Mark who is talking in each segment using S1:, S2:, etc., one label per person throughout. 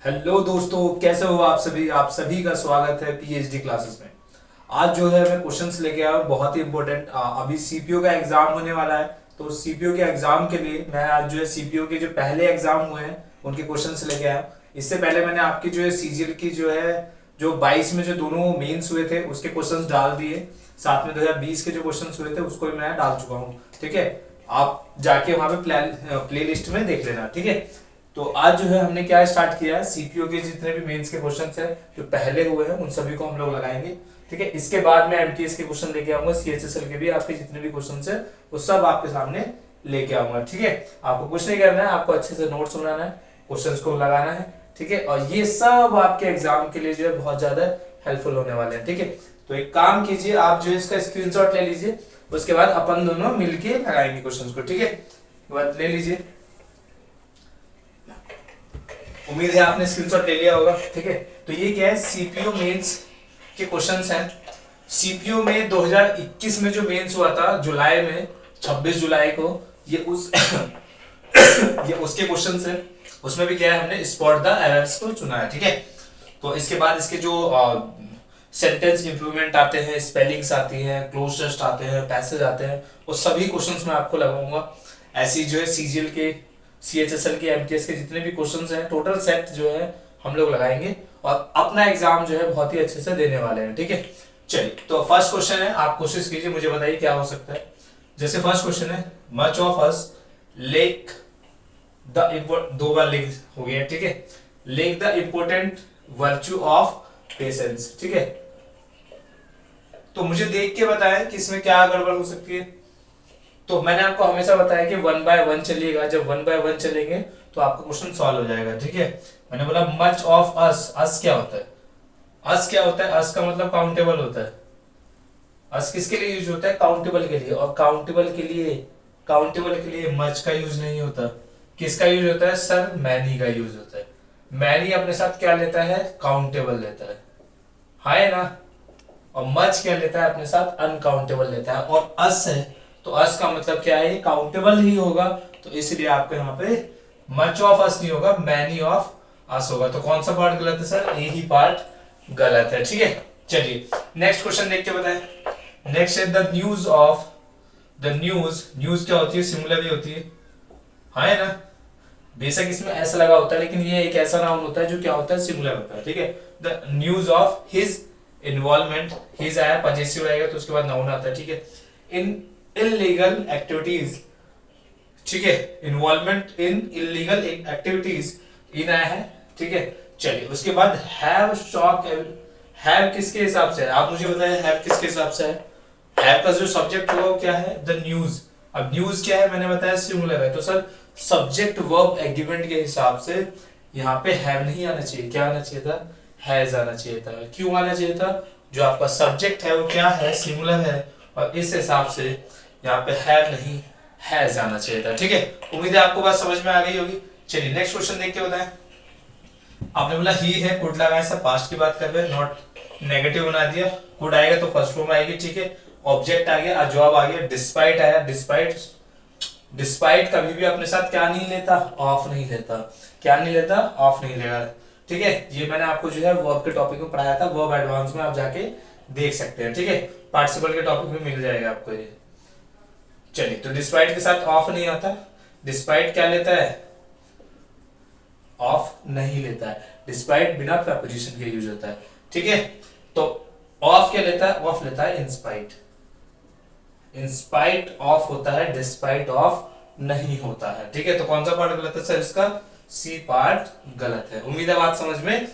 S1: Hello दोस्तों, कैसे हो आप सभी का स्वागत है पीएचडी क्लासेस में। आज जो है मैं क्वेश्चंस लेके आया हूँ बहुत ही इंपॉर्टेंट। अभी सीपीओ का एग्जाम होने वाला है, तो सीपीओ के एग्जाम के लिए मैं आज जो है सीपीओ के जो पहले एग्जाम हुए हैं उनके क्वेश्चंस लेके आया हूँ। इससे पहले मैंने आपकी जो है सीजीएल की जो 22 में जो दोनों मेंस हुए थे उसके क्वेश्चंस डाल दिए, साथ में 2020 के जो क्वेश्चंस हुए थे उसको भी मैं डाल चुका हूँ। ठीक है, आप जाके वहां पे प्ले लिस्ट में देख लेना। ठीक है, तो आज जो है हमने क्या स्टार्ट किया है, सीपीओ के जितने भी मेंस के क्वेश्चंस हैं जो पहले हुए हैं उन सभी को हम लोग लगाएंगे। ठीक है, इसके बाद मैं एमटीएस के क्वेश्चन लेके आऊंगा, सीएचएसएल के भी आपके जितने भी क्वेश्चंस हैं वो सब आपके सामने लेके आऊंगा। ठीक है, आपको कुछ नहीं करना है, आपको अच्छे से नोट्स बनाना है, क्वेश्चंस को लगाना है। ठीक है, और ये सब आपके एग्जाम के लिए जो है बहुत ज्यादा हेल्पफुल होने वाले हैं। ठीक है, तो एक काम कीजिए, आप जो है इसका स्क्रीनशॉट ले लीजिए, उसके बाद अपन दोनों मिलके लगाएंगे क्वेश्चंस को। ठीक है, बात ले लीजिए, उम्मीद है आपने स्क्रीनशॉट ले लिया होगा। ठीक है, तो ये क्या है, सीपीओ मेंस के क्वेश्चंस हैं। सीपीओ में 2021 में जो मेंस हुआ था जुलाई में, 26 जुलाई को, ये उस ये उसके क्वेश्चंस हैं। उसमें भी क्या है, हमने स्पॉट द एरर्स को चुना है। ठीक है, तो इसके बाद इसके जो सेंटेंस इंप्रूवमेंट आते हैं, स्पेलिंग्स आती हैं, क्लोज टेस्ट आते हैं, पैसेज आते हैं, वो सभी क्वेश्चंस मैं आपको लगाऊंगा। ऐसी जो है सीजीएल के, सीएचएसएल के, एमटीएस के जितने भी क्वेश्चंस हैं, टोटल सेट जो है हम लोग लगाएंगे और अपना एग्जाम जो है बहुत ही अच्छे से देने वाले हैं। ठीक है, चलिए, तो फर्स्ट क्वेश्चन है, आप कोशिश कीजिए, मुझे बताइए क्या हो सकता है। जैसे फर्स्ट क्वेश्चन है, much of us lake the दो बार लिख हो गया। ठीक है, लिख the important virtue of patience. ठीक है, तो मुझे देख के बताएं कि इसमें क्या गड़बड़ हो सकती है। तो मैंने आपको हमेशा बताया कि 1 बाय 1 चलिएगा, जब 1 बाय 1 चलेंगे तो आपका क्वेश्चन सॉल्व हो जाएगा। ठीक है, मैंने बोला मच ऑफ अस, अस क्या होता है, अस क्या होता है, अस का मतलब काउंटेबल होता है। अस किसके लिए यूज होता है, काउंटेबल के लिए, और काउंटेबल के लिए मच का यूज नहीं होता। किसका यूज होता है सर, मैनी का यूज होता है। मैनी अपने साथ क्या लेता है, काउंटेबल लेता है ना। और मच क्या लेता है अपने साथ, अनकाउंटेबल लेता है। और अस है तो अस का मतलब क्या है, काउंटेबल ही होगा, तो इसलिए आपको यहाँ पे मच ऑफ अस नहीं होगा, मैनी ऑफ अस होगा। तो कौन सा पार्ट गलत है सर, ए ही पार्ट गलत है। ठीक है, चलिए नेक्स्ट क्वेश्चन देख के बताएं। नेक्स्ट है the news of, the news क्या होती है, सिंगुलर ही होती है ना। बेशक इसमें ऐसा लगा होता है, लेकिन ये एक ऐसा नाउन होता है जो क्या होता है, सिंगुलर होता है। ठीक है, the news of his involvement, his आया पजेसिव आएगा तो उसके बाद नाउन आता है। ठीक है, इन इलीगल एक्टिविटीज। ठीक है, इन्वॉल्वमेंट इन इलीगल एक्टिविटीज, इन आया है। ठीक है, चलिए उसके बाद हैव शॉक, हैव किसके हिसाब से है, आप मुझे बताएं हैव किसके हिसाब से है। हैव का जो सब्जेक्ट होगा वो क्या है, द न्यूज। अब न्यूज क्या है, मैंने बताया सिंगुलर है, तो सर सब्जेक्ट वर्ब एग्रीमेंट के हिसाब से यहाँ पे हैव नहीं आना चाहिए, क्या आना चाहिए था, हैज आना चाहिए था। क्यों आना चाहिए था, जो आपका सब्जेक्ट है वो क्या है, सिंगुलर है, और इस हिसाब से यहाँ पे हैव नहीं हैज आना चाहिए था। ठीक है, उम्मीद है आपको बात समझ में आ गई होगी। चलिए नेक्स्ट क्वेश्चन देख के बताएं। आपने बोला ही है, कुड लगाया, सब पास्ट की बात कर रहे हैं, नॉट नेगेटिव बना दिया। कुड आएगा तो फर्स्ट फॉर्म आएगी। ठीक है, ऑब्जेक्ट आ गया, जवाब आ गया, डिस्पाइट आया। डिस्पाइट कभी भी अपने साथ क्या नहीं लेता, ऑफ नहीं लेता। क्या नहीं लेता, ऑफ नहीं लेगा। ठीक है, ये मैंने आपको जो है वर्ब के टॉपिक में पढ़ाया था, वर्ब एडवांस में आप जाके देख सकते हैं। ठीक है, पार्टिसिपल के टॉपिक में मिल जाएगा आपको ये। चलिए, तो डिस्पाइट के साथ ऑफ नहीं आता, डिस्पाइट क्या लेता है, ऑफ नहीं लेता है। डिस्पाइट बिना प्रीपोजिशन के यूज होता है। ठीक है, तो ऑफ क्या लेता है, ऑफ लेता है इंस्पाइट। इंस्पाइट ऑफ होता है, डिस्पाइट ऑफ नहीं होता है। ठीक है, तो कौन सा पार्ट गलत है सर, इसका सी पार्ट गलत है। उम्मीद है बात समझ में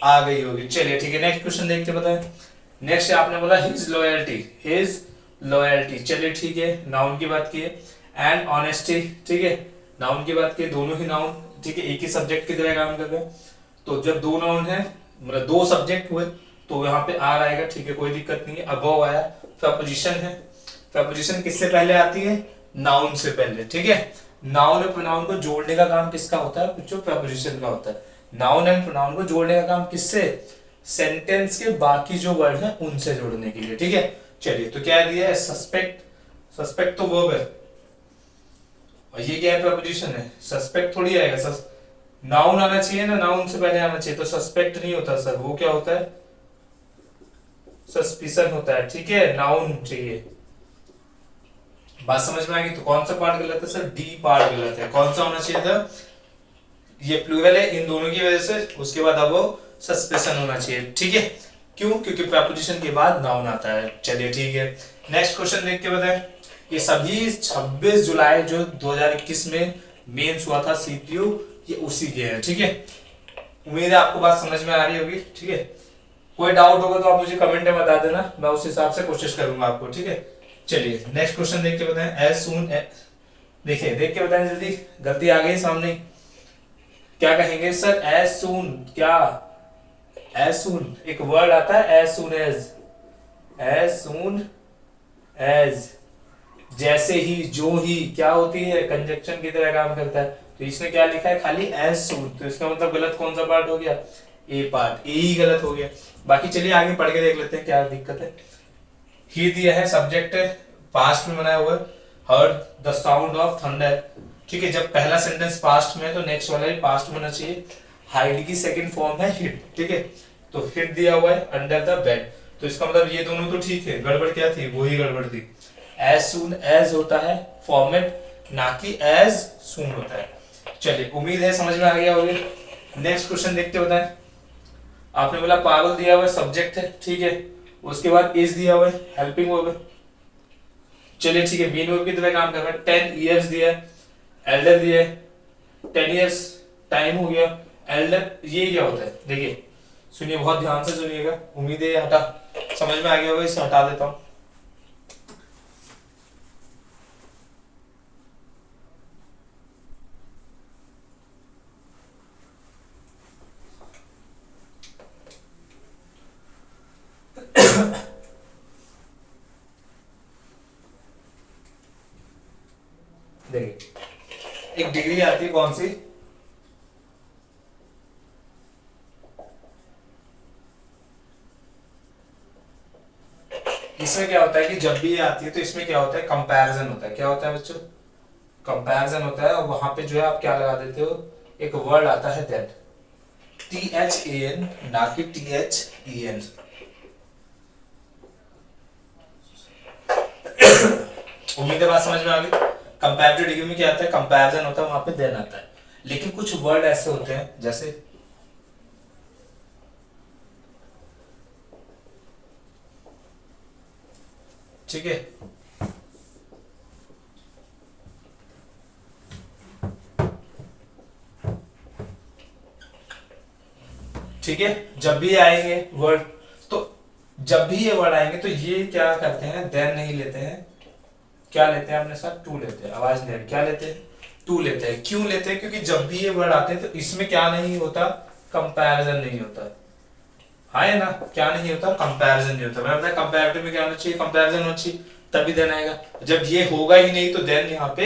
S1: आ गई होगी। चलिए ठीक है, नेक्स्ट क्वेश्चन देख के बताएं। नेक्स्ट आपने बोला हिज लॉयल्टी। चलिए ठीक है, नाउन की बात की है, एंड ऑनेस्टी। ठीक है, नाउन की बात की, दोनों ही नाउन। ठीक है, एक ही सब्जेक्ट की तरह काम कर रहे हैं, तो जब दो नाउन है, मतलब दो सब्जेक्ट हुए, तो यहाँ पे आर आएगा। ठीक है, कोई दिक्कत नहीं है। अबव आया, प्रपोजिशन है, प्रपोजिशन किससे पहले आती है, नाउन से पहले। ठीक है, नाउन और प्रोनाउन को जोड़ने का काम किसका होता है, जो प्रपोजिशन का होता है। नाउन एंड प्रोनाउन को जोड़ने का काम किससे, सेंटेंस के बाकी जो वर्ड हैं उनसे जोड़ने के लिए। ठीक है, चलिए तो क्या दिया है, सस्पेक्ट तो वर्ब है, और ये क्या है, प्रपोजिशन है। सस्पेक्ट थोड़ी आएगा, नाउन आना चाहिए ना, नाउन से पहले आना चाहिए, तो सस्पेक्ट नहीं होता सर, वो क्या होता है, सस्पिशन होता है, ठीक है, नाउन चाहिए। बात समझ में आ गई? तो कौन सा पार्ट गलत है सर, डी पार्ट गलत है। कौन सा होना चाहिए था, ये प्लूरल है इन दोनों की वजह से, उसके बाद अब वो सस्पेंशन होना चाहिए, ठीक है। क्यों? क्योंकि प्रपोजिशन के बाद नाउन आता है। चलिए ठीक है, नेक्स्ट क्वेश्चन देख के बताएं। ये सभी 26 जुलाई जो 2021 में मेंस हुआ था सीपीयू, ये उसी के हैं, ठीक है। उम्मीद है आपको बात समझ में आ रही होगी, ठीक है। कोई डाउट होगा तो आप मुझे कमेंट में बता देना, मैं उस हिसाब से कोशिश करूंगा आपको, ठीक है। चलिए नेक्स्ट क्वेश्चन देख के बताएं। एज सून, देखिए देख के बताएं जल्दी, गलती आ गई सामने। क्या कहेंगे सर, एज सून, क्या एज सून एक वर्ड आता है, एज सून एज जैसे ही, जो ही, क्या होती है, कंजक्शन की तरह काम करता है। तो इसने क्या लिखा है, खाली एज सून, तो इसका मतलब गलत कौन सा पार्ट हो गया, ए पार्ट, ए ही गलत हो गया। बाकी चलिए आगे पढ़ के देख लेते हैं क्या दिक्कत है। ही दिया है, सब्जेक्ट है, पास्ट में बनाया हुआ है, heard the sound of thunder, ठीक है। जब पहला सेंटेंस पास्ट में है तो नेक्स्ट वाला भी पास्ट में होना चाहिए। हाइड की सेकंड फॉर्म है हिट, ठीक है। तो हिट दिया हुआ है अंडर द बेड, तो इसका मतलब ये दोनों तो ठीक है, गड़बड़ क्या थी, वही गड़बड़ थी। एज सून एज होता है फॉर्मेट, ना कि एज सून होता है। चलिए उम्मीद है समझ में आ गया होगी। नेक्स्ट क्वेश्चन देखते बताएं। आपने बोला पागल दिया हुआ है, सब्जेक्ट है, ठीक है। उसके बाद इज दिया हुआ है, हेल्पिंग वर्ब। चलिए ठीक है, मेन वर्ब की तरह काम कर रहा है। 10 इयर्स दिया है, एल्डर दिया है, 10 इयर्स टाइम हो गया। एल्डर ये क्या होता है, देखिए सुनिए, बहुत ध्यान से सुनिएगा, उम्मीद है हटा समझ में आ गया होगा, इसे हटा देता हूं। देखिए एक डिग्री आती है, कौन सी, इसमें क्या होता है कि जब भी ये आती है तो इसमें क्या होता है, कंपैरिजन होता है। क्या होता है बच्चों, कंपैरिजन होता है। और वहां पे जो है आप क्या लगा देते हो, एक वर्ड आता है दैट, THAN, ना कि THEN। उम्मीद है बात समझ में आ गई। कंपैरेटिव डिग्री में क्या आता है, कंपैरिजन होता है, वहां पे देन आता है। लेकिन कुछ वर्ड ऐसे होते हैं जैसे, ठीक है, ठीक है, जब भी आएंगे वर्ड, तो जब भी ये वर्ड आएंगे तो ये क्या करते हैं, देन नहीं लेते हैं, क्या लेते हैं अपने साथ, टू लेते हैं। आवाज नहीं, क्या लेते हैं, टू लेते हैं। क्यों लेते हैं, क्योंकि जब भी ये वर्ड आते हैं तो इसमें क्या नहीं होता, कंपैरिजन नहीं होता, है ना, क्या नहीं होता, कंपैरिजन नहीं होता। मैंने बताया कंपैरेटिव में क्या होना चाहिए, कंपैरिजन होना चाहिए, तभी देन आएगा। जब ये होगा ही नहीं तो देन यहाँ पे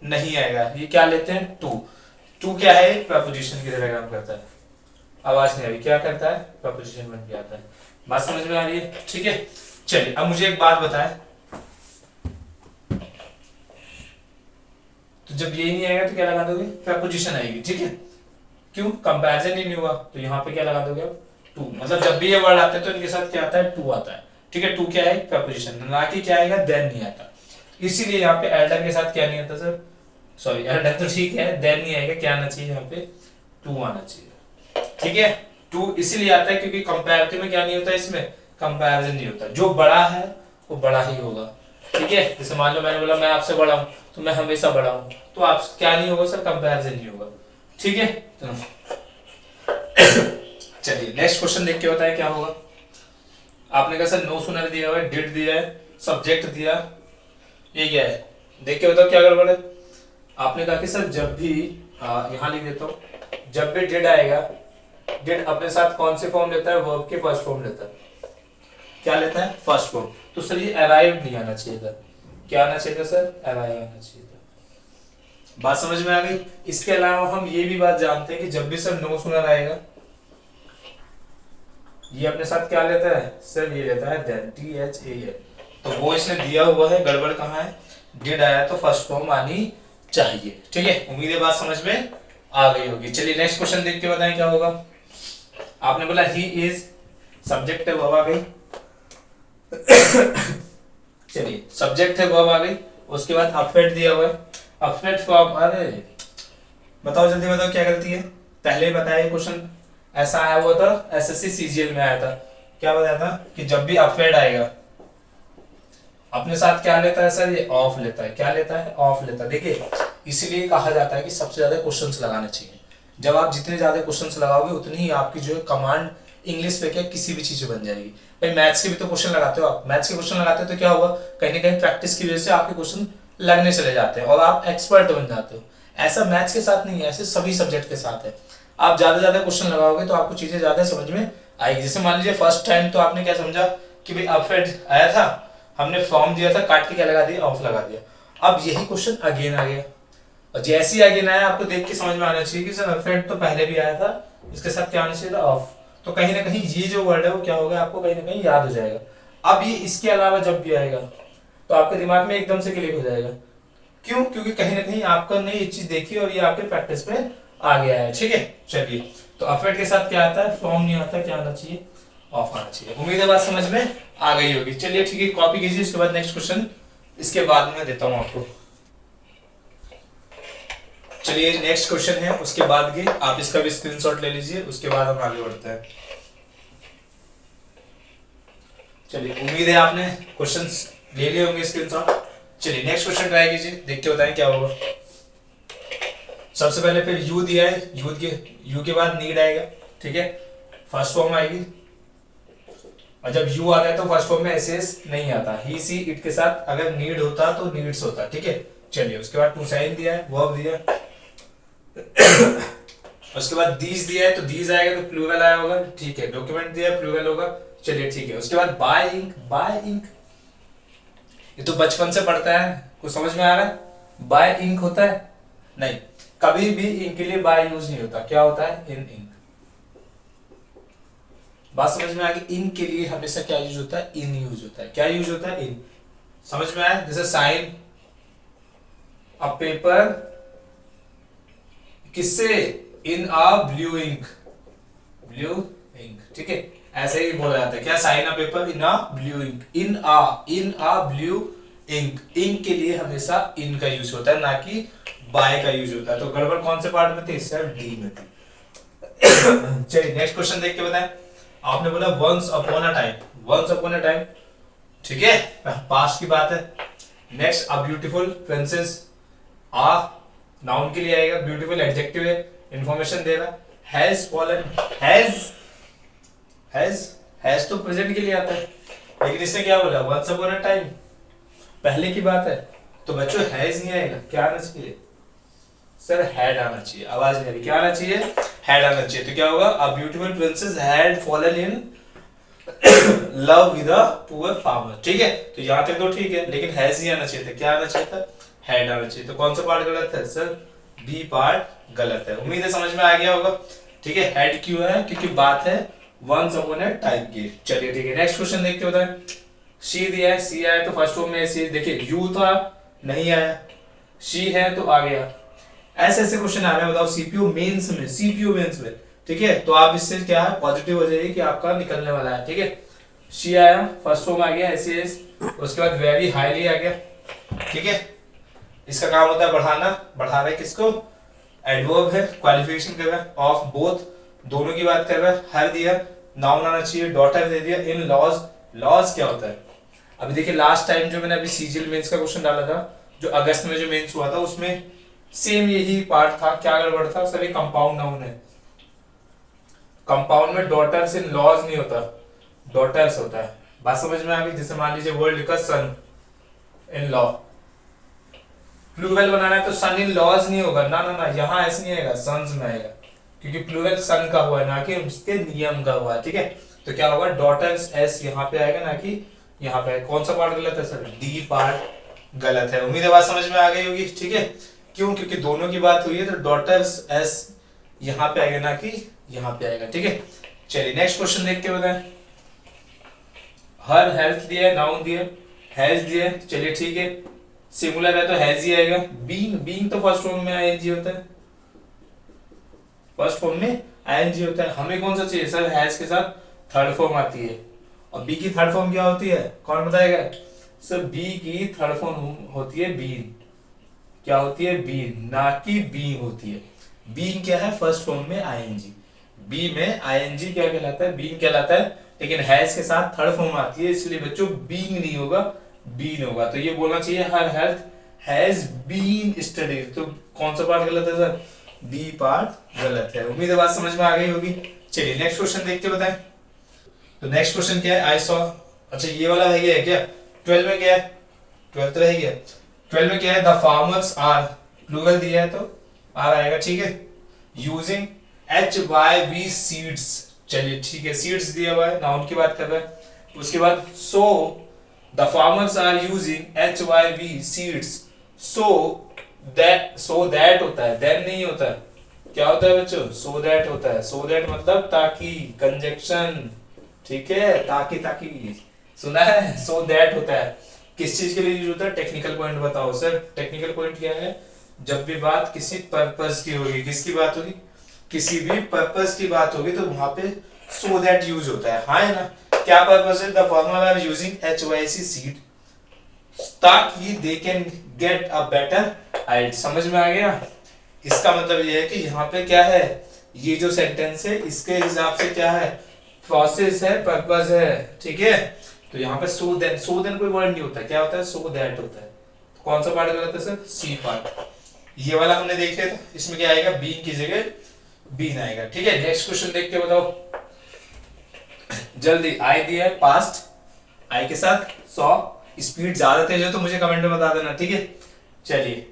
S1: नहीं आएगा। ये क्या लेते हैं, टू। टू क्या है, प्रपोजिशन की तरह काम करता है। आवाज नहीं आ रही, क्या करता है, प्रपोजिशन बन के आता है। बात समझ में आ रही है, ठीक है। चलिए अब मुझे एक बात बताएं, तो जब ये नहीं आएगा तो क्या लगा दोगे, प्रपोजिशन आएगी, ठीक है। क्यों, कंपैरिजन ही नहीं हुआ, तो यहाँ पे क्या लगा दोगे आप, टू। मतलब जब भी ये वर्ड आते हैं तो इनके साथ क्या आता है, टू आता है, ठीक है। टू क्या है, प्रपोजिशन, ना कि क्या आएगा, देन नहीं आता। इसीलिए यहाँ पे एल्डर के साथ क्या नहीं आता सर, सॉरी एल्डर तो ठीक है, देन नहीं आएगा, क्या आना चाहिए यहाँ पे, टू आना चाहिए, ठीक है। टू इसीलिए आता है क्योंकि कंपैरेटिव में क्या नहीं होता, इसमें कंपैरिजन नहीं होता। जो बड़ा है वो बड़ा ही होगा, ठीक है। जैसे मान लो मैंने बोला मैं आपसे बड़ा हूं तो मैं हमेशा बड़ा हूं, तो आप क्या नहीं होगा सर, कंपैरिजन नहीं होगा, ठीक है। चलिए नेक्स्ट क्वेश्चन देख के बताएं क्या होगा। आपने कहा सर नो सुनर दिया हुआ है, डिड दिया है, सब्जेक्ट दिया, ये क्या है, देख के बताओ क्या गड़बड़ है। आपने कहा कि सर जब भी, यहाँ लिख देता हूं, जब भी डिड आएगा, डिड अपने साथ कौन से फॉर्म लेता है, वर्ब के फर्स्ट फॉर्म लेता है। क्या लेता है, फर्स्ट फॉर्म। तो सर ये अराइव नहीं आना चाहिए था, क्या आना चाहिए था सर, अराइव आना चाहिए था। बात समझ में आ गई। इसके अलावा हम ये भी बात जानते हैं कि जब भी सर नो सुनर आएगा, ये अपने साथ क्या लेता है सर, ये लेता है देन, THAN। तो वो इसने दिया हुआ है, गड़बड़ कहाँ है, डिड आया तो फर्स्ट फॉर्म आनी चाहिए, ठीक है। उम्मीद है बात समझ में आ गई होगी। चलिए नेक्स्ट क्वेश्चन देख के बताएं क्या होगा। आपने बोला ही इज, सब्जेक्ट है वर्ब आ गई। चलिए सब्जेक्ट है वर्ब आ गई, उसके बाद अपवेड दिया हुआ है, अपवेड फॉर्म। अरे बताओ जल्दी बताओ क्या गलती है। पहले ही बताया क्वेश्चन ऐसा आया हुआ था, एसएससी सीजीएल में आया था। क्या बताया था कि जब भी अपवेड आएगा अपने साथ क्या लेता है सर, ये ऑफ लेता है। क्या लेता है? ऑफ लेता है। देखिए इसीलिए कहा जाता है कि सबसे ज्यादा क्वेश्चंस लगाने चाहिए। जब आप जितने ज्यादा क्वेश्चंस लगाओगे उतनी ही आपकी जो है कमांड इंग्लिश पे क्या किसी भी चीज में बन जाएगी। भाई मैथ्स के भी तो क्वेश्चन लगाते हो आप, मैथ्स के क्वेश्चन लगाते हो तो क्या होगा, कहीं ना कहीं प्रैक्टिस की वजह से आपके क्वेश्चन लगने चले जाते हैं और आप एक्सपर्ट बन जाते हो। ऐसा मैथ्स के साथ नहीं है, ऐसे सभी सब्जेक्ट के साथ है। आप ज्यादा क्वेश्चन लगाओगे तो आपको चीजें ज्यादा समझ में आएगी। जैसे मान लीजिए फर्स्ट टाइम तो आपने क्या समझा कि भाई अपवेड आया था, हमने फॉर्म दिया था, काट के क्या लगा दिया, ऑफ लगा दिया। अब यही क्वेश्चन अगेन आ गया और जैसे ही अगेन आया आपको देख के समझ में आना चाहिए कि सर अपवेड तो पहले भी आया था, इसके साथ क्या आना चाहिए था, ऑफ। तो कहीं ना कहीं ये जो वर्ड है वो क्या होगा, आपको कहीं ना कहीं याद हो जाएगा। अब ये इसके अलावा जब भी आएगा तो आपके दिमाग में एकदम से क्लिक हो जाएगा। क्यों? क्योंकि कहीं ना कहीं आपका ने ये चीज देखी और ये आपके प्रैक्टिस में आ गया है। ठीक है, चलिए तो अपवेड के साथ क्या आता है, फॉर्म नहीं आता, क्या आना चाहिए, ऑफ आना चाहिए। उम्मीद है बात समझ में आ गई होगी। चलिए ठीक है, कॉपी कीजिए, इसके बाद नेक्स्ट क्वेश्चन इसके बाद में देता हूं आपको। चलिए नेक्स्ट क्वेश्चन है, उसके बाद के आप इसका भी स्क्रीनशॉट ले लीजिए, उसके बाद हम आगे बढ़ते हैं। चलिए उम्मीद है आपने क्वेश्चंस ले लिए होंगे स्क्रीनशॉट। चलिए नेक्स्ट क्वेश्चन ट्राई कीजिए, देख के बताएं क्या होगा। सबसे पहले फिर यू दिया है, यू के बाद नीड आएगा। ठीक है, फर्स्ट फॉर्म आएगी और जब यू आता है तो फर्स्ट फॉर्म में एस नहीं आता। ही सी इट के साथ अगर नीड होता तो नीड्स होता। ठीक है, चलिए उसके बाद टू साइन दिया है, वर्ब दिया है। उसके बाद दीज दिया है तो दीज आएगा तो प्लूरल आया होगा। ठीक है, डॉक्यूमेंट दिया है प्लूरल होगा। चलिए ठीक है, उसके बाद बाय इंक, बाय इंक ये तो बचपन से पढ़ता है, कुछ समझ में आ रहा है। बाय इंक होता है नहीं, कभी भी इंक के लिए बाय यूज नहीं होता, क्या होता है, इन इंक। बात समझ में आ गई। इन के लिए हमेशा क्या यूज होता है, इन यूज होता है। क्या यूज होता है, इन। समझ में आया। जैसे साइन अ पेपर किससे, in a blue ink, blue ink. ठीक है, ऐसे ही बोला जाता है, क्या, sign a paper in a blue ink, in a blue ink. Ink के लिए हमेशा इन का यूज होता है, ना कि बाय का यूज होता है। तो गड़बड़ कौन से पार्ट में थी, सर डी में थी। चलिए नेक्स्ट क्वेश्चन देख के बताएं। आपने बोला once upon a time, once upon a time. ठीक है, पास्ट की बात है। Next a beautiful princess, a noun के लिए आएगा, ब्यूटीफुल एडजेक्टिव है, इंफॉर्मेशन दे रहा। हैज फॉलन, हैज तो प्रेजेंट के लिए आता है, लेकिन इसने क्या बोला, वंस अपॉन अ टाइम, पहले की बात है। तो बच्चों हैज नहीं आएगा, क्या आना चाहिए, सर हैड आना चाहिए। आवाज नहीं आ रही, क्या आना चाहिए, हैड आना चाहिए। तो क्या होगा, अ beautiful princess had fallen in love with a poor farmer. ठीक है, तो यहां तक तो ठीक है, लेकिन हैज नहीं आना चाहिए था, क्या आना चाहिए था, हैड आना चाहिए। तो कौन सा पार्ट गलत है, सर बी पार्ट गलत है। उम्मीद है समझ में आ गया होगा। ठीक है, हैड क्यों है, क्योंकि बात है वंस अपॉन अ टाइम की। चलिए ठीक है, नेक्स्ट क्वेश्चन देखते होता है। शी दिया है, सी आया तो फर्स्ट फॉर्म में सी, देखिए यू था नहीं आया, शी है तो आ गया। ऐसे ऐसे क्वेश्चन आ रहे हैं, बताओ सीपीयू मेंस में, सीपीयू मेंस में। ठीक है, तो आप इससे क्या है, पॉजिटिव हो जाइए कि आपका निकलने वाला है। ठीक है, शी आया, फर्स्ट फॉर्म आ गया एस, उसके बाद वेरी हाईली आ गया। ठीक है, इसका काम होता है बढ़ाना, बढ़ा रहे किसको, एडवर्ब है, क्वालिफिकेशन कर रहा है, ऑफ बोथ दोनों की बात कर रहा है। हर दिया, नाउन आना चाहिए, डॉटर दे दिया, इन लॉज, लॉज क्या होता है। अभी देखिए लास्ट टाइम जो मैंने अभी सीजीएल मेंस का क्वेश्चन डाला था, जो अगस्त में जो मेंस हुआ था, उसमें सेम यही पार्ट था। क्या गड़बड़ था सर, ये कंपाउंड नाउन है, कंपाउंड में डॉटर्स इन लॉज नहीं होता, डॉटर्स होता है। बात समझ में आ गई। जैसे मान लीजिए वर्ड लिखा सन इन लॉ, प्लूरल बनाना है तो सन इन लॉज नहीं होगा, ना ना ना, यहाँ ऐसे नहीं आएगा, सन्स में आएगा, क्योंकि प्लूरल सन का हुआ है, ना कि उसके नियम का हुआ है। ठीक है, तो क्या होगा, डॉटर्स एस यहाँ पे आएगा, ना कि यहाँ पे। कौन सा पार्ट गलत है सर, डी पार्ट गलत है। उम्मीद है बात समझ में आ गई होगी। ठीक है, क्यों, क्योंकि दोनों की बात हुई है तो डॉटर्स एस यहाँ पे आएगा, ना कि यहाँ पे आएगा। ठीक है, चलिए नेक्स्ट क्वेश्चन देख के बताएं। हर हेल्थ दिया है, नाउन दिया है, हैज दिया है, चलिए ठीक है, सिंगुलर है तो हैज ही आएगा। बीइंग, बीइंग तो फर्स्ट फॉर्म में आईएनजी होता है। फर्स्ट फॉर्म में आईएनजी होता है। हमें कौन सा चाहिए सर, हैज के साथ थर्ड फॉर्म आती है। और बी की थर्ड फॉर्म क्या होती है, कौन बताएगा सर? बी की थर्ड फॉर्म होती है बीन। क्या होती है? बीन, ना कि बीइंग होती है। बीइंग क्या है, फर्स्ट फॉर्म में आईएनजी। बी में आईएनजी क्या कहलाता है, बीइंग कहलाता है। लेकिन हैज के साथ थर्ड फॉर्म आती है, इसलिए बच्चों बीइंग नहीं होगा, बीन होगा। तो ये बोलना चाहिए हर हेल्थ हैज बीन स्टडीड। तो कौन सा पार्ट गलत है सर? बी पार्ट गलत है। उम्मीद है बात समझ में आ गई होगी। चलिए नेक्स्ट क्वेश्चन देखते बताएं। तो नेक्स्ट क्वेश्चन क्या है, आई सॉ। अच्छा ये वाला रह गया है क्या? 12 में क्या है, 12 तो रह गया। 12 में क्या है, द फार्मर्स आर, प्लूरल दिया है तो आर आएगा, ठीक है। यूजिंग HYV सीड्स, चलिए ठीक है, सीड्स दिया हुआ है, नाउन की बात कर रहा है। उसके बाद so the farmers are using HYV seeds so that होता है, देन नहीं होता है। क्या होता है बच्चों? सो दैट होता है। सो दैट मतलब ताकि, कंजक्शन, ठीक है, ताकि ताकि, सुना है? सो दैट होता है। किस चीज के लिए यूज होता है? टेक्निकल पॉइंट बताओ सर। टेक्निकल पॉइंट क्या है? जब भी बात किसी पर्पस की होगी, किसकी बात होगी? किसी भी पर्पस की बात होगी तो वहां पे सो दैट यूज होता है, हाँ है ना। क्या पर्पस है? The farmer are using HYC seed ताकि they can get a better height. समझ में आ गया? इसका मतलब ये है कि यहाँ पे क्या है, ये जो सेंटेंस है इसके हिसाब से क्या है, प्रोसेस है, पर्पस है, ठीक है। तो यहाँ पे सो देन कोई वर्ड नहीं होता, क्या होता है? सो दैट होता है। तो कौन सा पार्ट गलत है सर? C part. ये वाला हमने देख लिया था, इसमें क्या आएगा? बीइंग की जगह बीन आएगा, ठीक है। नेक्स्ट क्वेश्चन देख के बताओ जल्दी। आई दिया है पास्ट, आई के साथ सॉ। स्पीड ज्यादा तेज है तो मुझे कमेंट में बता देना, ठीक है। चलिए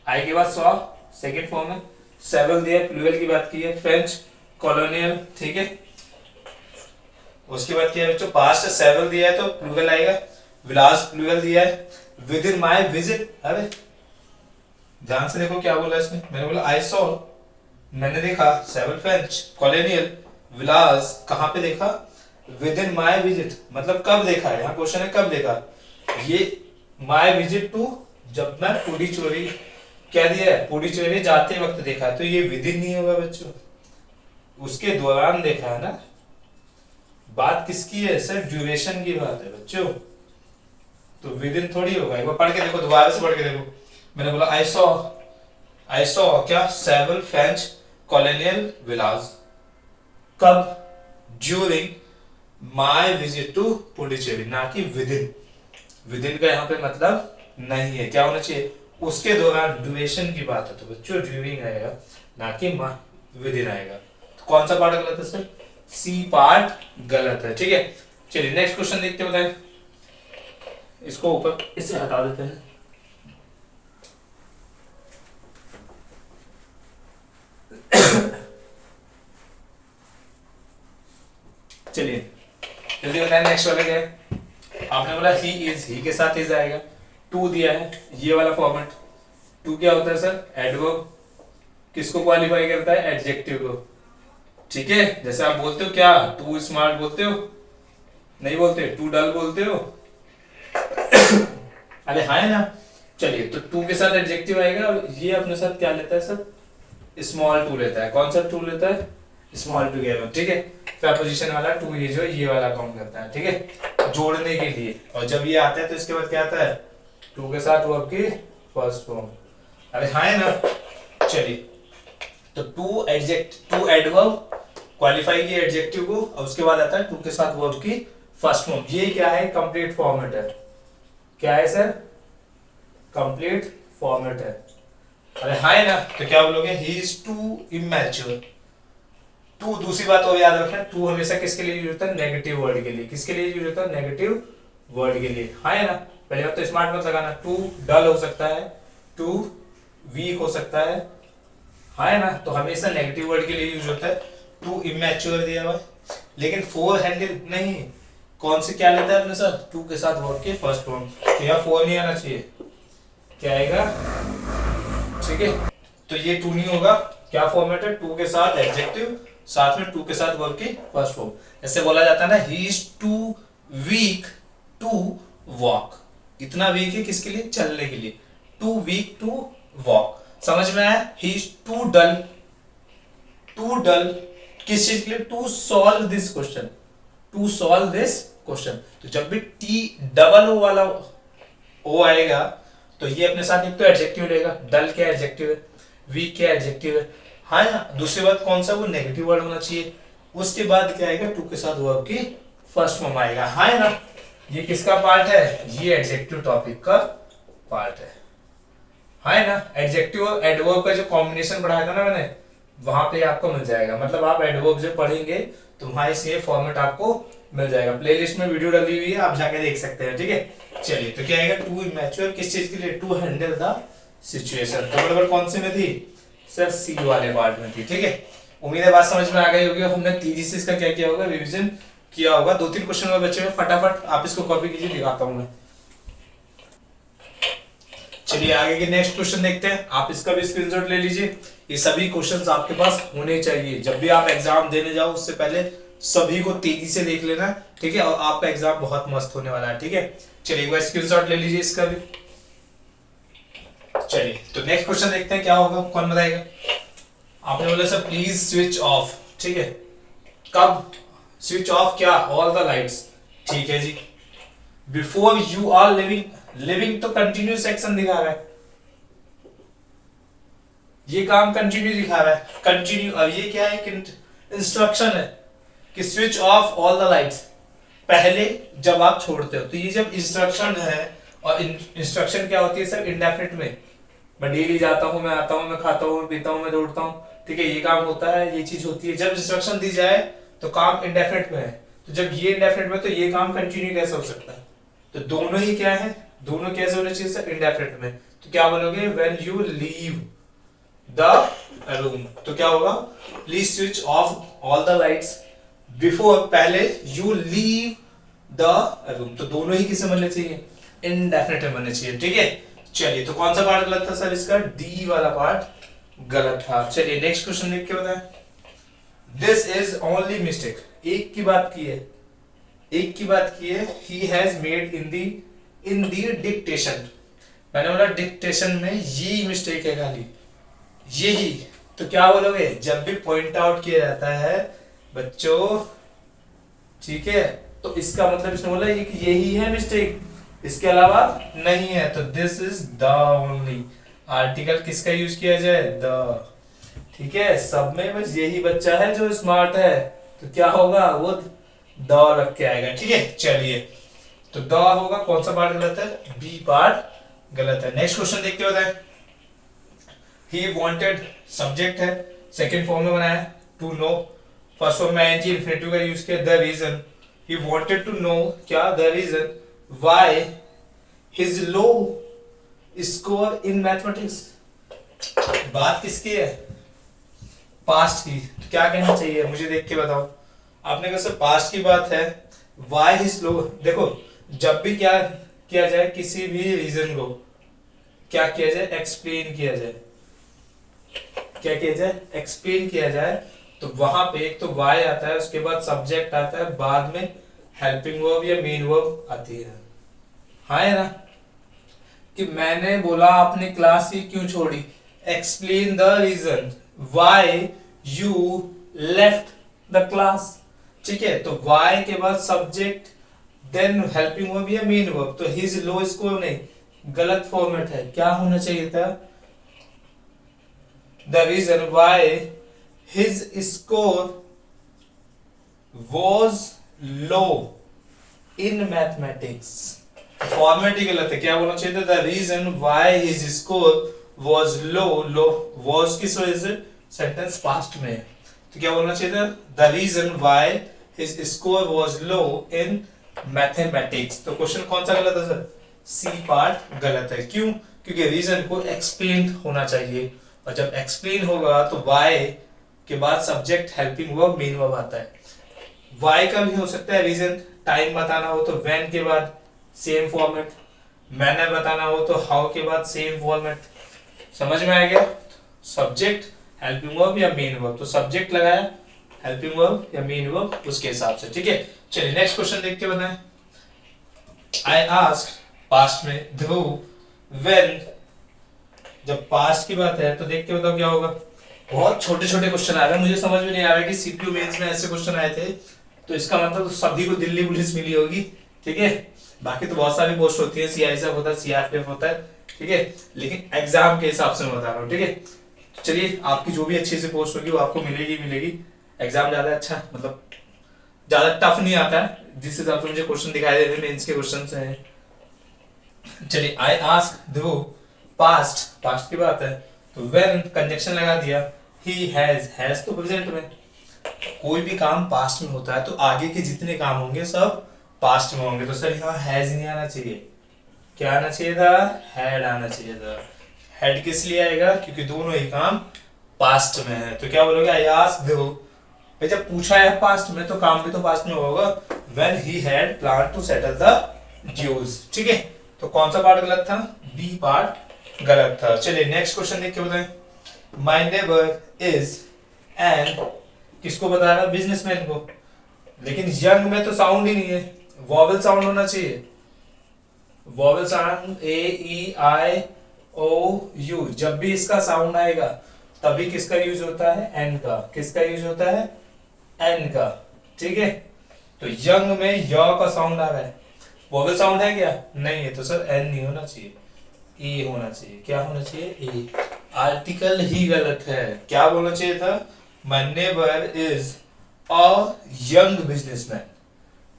S1: आई के बाद सॉ सेकंड फॉर्म है। सेवल दिया है, प्लूरल की बात की है। फ्रेंच कॉलोनियल, ठीक है। उसके बाद क्या है बच्चों? पास्ट सेवल दिया है तो प्लूरल आएगा। विलास प्लूरल दिया है। विद इन माई विजिट, अरे ध्यान से देखो क्या बोला इसने। मैंने बोला आई सॉ, मैंने देखा। सेवल फ्रेंच कॉलोनियल विलास कहाँ पे देखा? विद इन माई विजिट, मतलब कब देखा है। यहाँ क्वेश्चन है कब देखा। ये माई विजिट टू, जब मैं पुडुचेरी, क्या दिया है? पुडुचेरी जाते वक्त देखा है, तो ये विद इन नहीं होगा बच्चों, उसके दौरान देखा है ना। बात किसकी है सर? ड्यूरेशन की बात है बच्चों, तो विद इन थोड़ी होगा। एक बार पढ़ के देखो, दोबारा से पढ़ के देखो। मैंने बोला आई सॉ क्या? सेवल फ्रेंच कॉलोनियल विलास कब? During my visit to Puducherry, ना कि विद इन। विद इन का यहाँ पे मतलब नहीं है, क्या होना चाहिए? उसके दौरान, ड्यूरेशन की बात है तो बच्चों ड्यूरिंग आएगा, ना कि विद इन आएगा। तो कौन सा पार्ट गलत है सर? सी पार्ट गलत है, ठीक है। चलिए नेक्स्ट क्वेश्चन देखते हैं, बताएं। इसको ऊपर इससे हटा देते हैं। चलिए जल्दी बताएं नेक्स्ट वाला क्या है। आपने बोला ही इज, ही के साथ इज आएगा। टू दिया है, ये वाला फॉर्मेट। टू क्या होता है सर? एडवर्ब। किसको क्वालिफाई करता है? एडजेक्टिव को, ठीक है। जैसे आप बोलते हो क्या, टू स्मार्ट बोलते हो? नहीं बोलते। टू डल बोलते हो? अरे हाँ है ना। चलिए तो टू के साथ एडजेक्टिव आएगा, और ये अपने साथ क्या लेता है सर? स्मॉल टू लेता है। कौन सा टू लेता है? स्मॉल टू गेयर, ठीक है। प्रपोजिशन वाला टू ये जो ये वाला काउंट करता है, ठीक है, जोड़ने के लिए। और जब ये आता है तो इसके बाद क्या आता है? टू के साथ वर्ब की फर्स्ट फॉर्म। अरे हाँ है ना। चलिए तो टू एडवर्ब क्वालिफाई की एडजेक्टिव को, और उसके बाद आता है टू के साथ वर्ब की फर्स्ट फॉर्म। ये क्या है? कंप्लीट फॉर्मेट है। क्या है सर? कंप्लीट फॉर्मेट है। अरे हाँ है ना। तो क्या बोलोगे? He is too immature. Two, दूसरी बात और याद रखना, टू हमेशा किसके लिए यूज होता है? नेगेटिव वर्ड के लिए। किसके लिए यूज होता है? नेगेटिव वर्ड के लिए, हाँ है ना। पहले बात तो स्मार्ट मत लगाना। टू डल हो सकता है, टू वीक हो सकता है, हाँ है ना। तो हमेशा नेगेटिव वर्ड के लिए यूज होता है। टू इमैच्योर दिया हुआ है, लेकिन फोर हैंडल नहीं। कौन से क्या लेता है अपने साथ? टू के साथ वर्ड के फर्स्ट फॉर्म। तो यहाँ फोर नहीं आना चाहिए, क्या आएगा? ठीक है, तो ये टू नहीं होगा। क्या फॉर्मेट है? टू के साथ एडजेक्टिव, साथ में टू के साथ वर्ब की फर्स्ट फॉर्म। ऐसे बोला जाता है ना, he is too weak to walk. इतना वीक है किसके लिए? चलने के लिए। टू वीक टू वॉक, समझ में आया? He is too dull too dull, किस चीज के लिए? To solve this question, to solve this question. तो जब भी टी डबल ओ वाला ओ आएगा तो ये अपने साथ एक तो एडजेक्टिव लेगा, डल क्या एडजेक्टिव है, वीक क्या एडजेक्टिव है, हाँ या दूसरी बात कौन सा, वो नेगेटिव वर्ड होना चाहिए। उसके बाद क्या आएगा, टू के साथ वर्ब की फर्स्ट फॉर्म आएगा, हाँ है ना। ये किसका पार्ट है, ये एडजेक्टिव टॉपिक का पार्ट है, हाँ है ना। एडजेक्टिव और एडवर्ब का जो कॉम्बिनेशन पढ़ाया था ना मैंने, वहां पे आपको मिल जाएगा। मतलब आप एडवर्ब जब पढ़ेंगे तो वहां से फॉर्मेट आपको मिल जाएगा। प्लेलिस्ट में वीडियो डाली हुई है, आप जाके देख सकते हैं, ठीक है। चलिए, तो क्या आएगा, टू इमैच्योर किस चीज के लिए, टू हैंडल द सिचुएशन। तो बराबर कौन से में थी सर, सी वाले पार्ट में थी, ठीक है। उम्मीद है बात समझ में आ गई होगी। हमने तेजी से इसका क्या किया होगा, रिवीजन किया होगा। 2-3 क्वेश्चन और बच्चे में, फटाफट आप इसको कॉपी कीजिए, दिखाता हूं मैं। चलिए आगे के नेक्स्ट क्वेश्चन देखते हैं। आप इसका भी स्क्रीनशॉट ले लीजिए। ये सभी क्वेश्चंस आपके पास होने चाहिए, जब भी आप एग्जाम देने जाओ उससे पहले सभी को तेजी से देख लेना, ठीक है। और आपका एग्जाम बहुत मस्त होने वाला है, ठीक है। चलिए एक बार स्क्रीनशॉट ले लीजिए इसका भी। चलिए तो नेक्स्ट क्वेश्चन देखते हैं क्या होगा, कौन बताएगा। आपने बोला सर प्लीज स्विच ऑफ, ठीक है। कब स्विच ऑफ, क्या, ऑल द लाइट्स, ठीक है जी। Before you are living, living तो कंटिन्यूस एक्शन दिखा रहा है, ये काम कंटिन्यू दिखा रहा है, कंटिन्यू। अब ये क्या है, इंस्ट्रक्शन है कि switch off all the lights पहले जब आप छोड़ते हो। तो ये जब इंस्ट्रक्शन है, और इंस्ट्रक्शन क्या होती है सर, इंडेफिनिट में। मैं डेली जाता हूं, मैं आता हूं, मैं खाता हूं, मैं पीता हूं, मैं दौड़ता हूं, ठीक है, ये काम होता है, ये चीज होती है। जब इंस्ट्रक्शन दी जाए तो काम इंडेफिनिट में है, तो जब ये इंडेफिनिट में, तो ये काम कंटिन्यू कैसे हो सकता है। तो दोनों ही क्या है, दोनों कैसे होने चाहिए सर, इंडेफिनिट में। तो क्या बोलोगे, when you leave the room, तो क्या होगा, please switch off all the lights before, पहले यू लीव द रूम। तो दोनों ही किसे बनने चाहिए, इंडेफिनिट में बनने चाहिए, ठीक है। चलिए तो कौन सा पार्ट गलत था सर इसका, डी वाला पार्ट गलत था। चलिए नेक्स्ट क्वेश्चन देख के बताएं। दिस इज ओनली मिस्टेक, एक की बात की है, एक की बात की है, he has made in the dictation. मैंने बोला डिक्टेशन में ये मिस्टेक है खाली, यही। तो क्या बोलोगे, जब भी पॉइंट आउट किया जाता है बच्चों, ठीक है, तो इसका मतलब इसने बोला यही है मिस्टेक, इसके अलावा नहीं है। तो this is the only, article किसका यूज किया जाए, द, ठीक है। सब में बस यही बच्चा है जो स्मार्ट है, तो क्या होगा, वो द रख के आएगा, ठीक है। चलिए तो द होगा, कौन सा पार्ट गलत है, बी पार्ट गलत है। नेक्स्ट क्वेश्चन देखते बताएं। ही वांटेड, सब्जेक्ट है, सेकंड फॉर्म में बनाया, टू नो। फर्स्ट फॉर्म में आईएनजी इंफिनिटिव का यूज किया, the reason. He wanted to know, क्या, the reason why his low score in mathematics. बात किसकी है, पास्ट की। तो क्या कहना चाहिए मुझे देख के बताओ। आपने कहा सर पास्ट की बात है, व्हाई हिज लो। देखो जब भी क्या किया जाए, किसी भी रीजन को क्या किया जाए, एक्सप्लेन किया जाए, क्या किया जाए, एक्सप्लेन किया जाए, तो वहां पे एक तो वाई आता है, उसके बाद सब्जेक्ट आता है, बाद में हेल्पिंग वर्ब या मेन वर्ब आती है, हाँ है ना। कि मैंने बोला आपने क्लास ही क्यों छोड़ी, explain the reason why you left the class, ठीक है। तो व्हाई के बाद सब्जेक्ट, देन हेल्पिंग वर्ब या मेन वर्ब। तो हिज लो स्कोर नहीं, गलत फॉर्मेट है, क्या होना चाहिए था, the reason why his score was low in mathematics। Format ही गलत है, क्या बोलना चाहिए था, the reason why his score was low was किस वजह से, सेंटेंस पास्ट में है, तो क्या बोलना चाहिए था, the reason why his score was low in mathematics। तो क्वेश्चन कौन सा गलत है सर, सी पार्ट गलत है। क्यों, क्योंकि रीजन को एक्सप्लेन होना चाहिए, और जब एक्सप्लेन होगा तो वाई के बाद subject, helping verb, main verb आता है। वाई का भी हो सकता है रीजन, टाइम बताना हो तो व्हेन के बाद सेम फॉर्मेट, मैनर बताना हो तो हाउ के बाद सेम फॉर्मेट। समझ में आ गया, सब्जेक्ट, हेल्पिंग वर्ब या मेन वर्ब। तो सब्जेक्ट लगाया, हेल्पिंग वर्ब या मेन वर्ब, उसके हिसाब से, ठीक है। चलिए नेक्स्ट क्वेश्चन देख के बताएं। आई आस्क्ड, पास्ट में, ध्रुव व्हेन, जब पास्ट की बात है तो देख के बताओ क्या होगा, बहुत छोटे छोटे क्वेश्चन आ रहे हैं, मुझे समझ में नहीं आ रहा है कि सीपीयू मेंस में ऐसे क्वेश्चन आए थे, तो इसका मतलब सभी को दिल्ली पुलिस मिली होगी, ठीक है। बाकी तो बहुत सारी पोस्ट होती है, सीआईएसएफ होता है, सीआरपीएफ होता है, ठीक है, लेकिन एग्जाम के हिसाब से मैं बता रहा हूँ, ठीक है। तो चलिए, आपकी जो भी अच्छी सी पोस्ट होगी वो आपको मिलेगी मिलेगी। एग्जाम ज्यादा अच्छा, मतलब ज्यादा टफ नहीं आता है, जिस हिसाब से मुझे क्वेश्चन दिखाई दे रहे हैं मेंस के क्वेश्चन हैं। चलिए, आई आस्क देखो, पास्ट पास्ट की बात है, तो व्हेन कंजक्शन लगा दिया, ही हैज तो प्रेजेंट में, कोई भी काम पास्ट में होता है तो आगे के जितने काम होंगे सब पास्ट में होंगे, तो सर यहाँ हैज नहीं आना चाहिए, क्या आना चाहिए था, हैड आना चाहिए था। हैड किस लिए आएगा, क्योंकि दोनों ही काम पास्ट में है, तो क्या बोलोगे, आई आस्क देखो भाई, जब पूछा है पास्ट में तो काम भी तो पास्ट में होगा, when he had plan to settle the dues, ठीक है। तो कौन सा पार्ट गलत था, बी पार्ट गलत था। चलिए नेक्स्ट क्वेश्चन देख के बताएं। माय नेबर इज एन, किसको बता रहा है, बिजनेसमैन को, लेकिन यंग में तो साउंड ही नहीं है, वॉवेल साउंड होना चाहिए, vowel sound A E I O U, जब भी इसका साउंड आएगा तभी किसका यूज होता है, एन का, किसका यूज होता है, एन का, ठीक है। तो यंग में य का साउंड आ रहा है, वोवेल साउंड है क्या, नहीं है, तो सर एन नहीं होना चाहिए, ए होना चाहिए, क्या होना चाहिए, ए। आर्टिकल ही गलत है, क्या बोलना चाहिए था, my neighbour is a young businessman,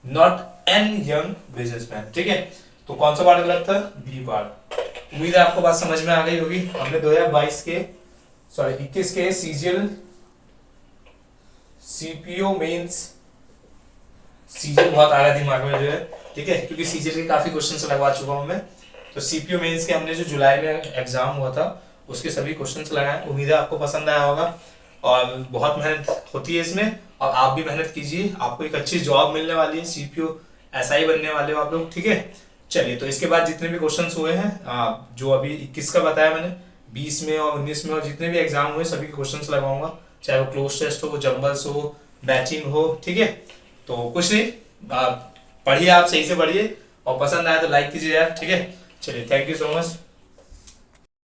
S1: not an young businessman, ठीक है। तो कौन सा पार्ट गलत था, बी पार्ट। उम्मीद है आपको बात समझ में आ गई होगी। हमने 2022 के 21 के सीजीएल सीपीओ मेंस, सीजीएल बहुत आ रहा है दिमाग में जो है, ठीक है, क्योंकि सीजीएल के काफी क्वेश्चंस लगवा चुका हूं मैं। तो सीपीओ मेंस के हमने जो जुलाई में एग्जाम हुआ था उसके सभी क्वेश्चंस लगाए, उम्मीद है आपको पसंद आया होगा, और बहुत मेहनत होती है इसमें, और आप भी मेहनत कीजिए, आपको एक अच्छी जॉब मिलने वाली है, सीपीओ एसआई बनने वाले हो आप लोग, ठीक है। चलिए, तो इसके बाद जितने भी क्वेश्चंस हुए हैं, जो अभी 21 का बताया मैंने, 20 में और 19 में और जितने भी एग्जाम हुए सभी के क्वेश्चंस लगाऊंगा, चाहे वो क्लोज टेस्ट हो, जंबल्स हो, बैचिंग हो, ठीक है। तो कुछ नहीं, पढ़िए, आप सही से पढ़िए, और पसंद आया तो लाइक कीजिए यार, ठीक है। चलिए, थैंक यू सो मच।